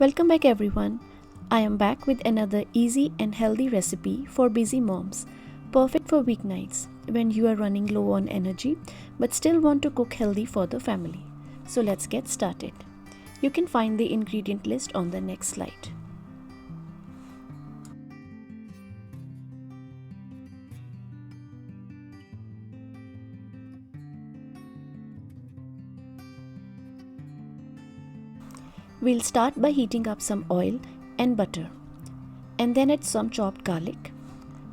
Welcome back everyone. I am back with another easy and healthy recipe for busy moms, perfect for weeknights when you are running low on energy but still want to cook healthy for the family. So let's get started. You can find the ingredient list on the next slide. We'll start by heating up some oil and butter, and then add some chopped garlic.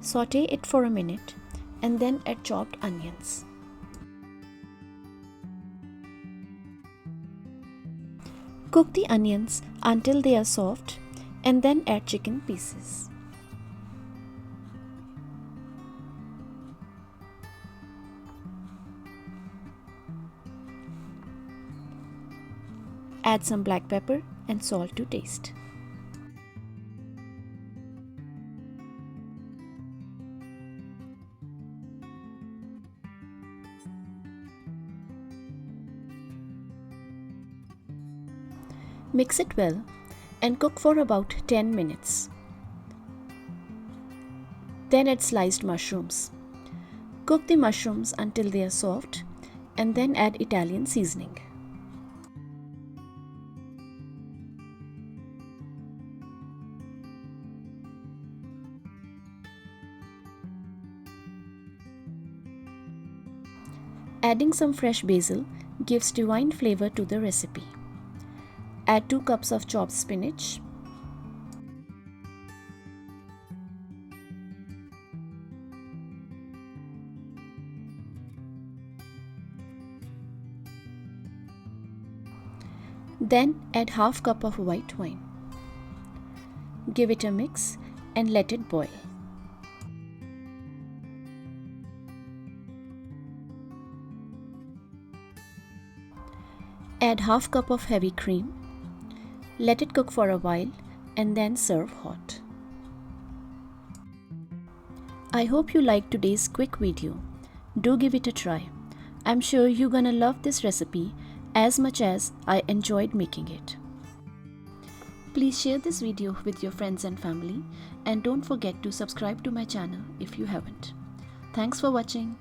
Saute it for a minute and then add chopped onions. Cook the onions until they are soft and then add chicken pieces. Add some black pepper and salt to taste. Mix it well and cook for about 10 minutes. Then add sliced mushrooms. Cook the mushrooms until they are soft and then add Italian seasoning. Adding some fresh basil gives divine flavor to the recipe. Add 2 cups of chopped spinach. Then add half cup of white wine. Give it a mix and let it boil. Add half cup of heavy cream. Let it cook for a while and then serve hot. I hope you liked today's quick video. Do give it a try. I'm sure you're gonna love this recipe as much as I enjoyed making it. Please share this video with your friends and family and don't forget to subscribe to my channel if you haven't. Thanks for watching.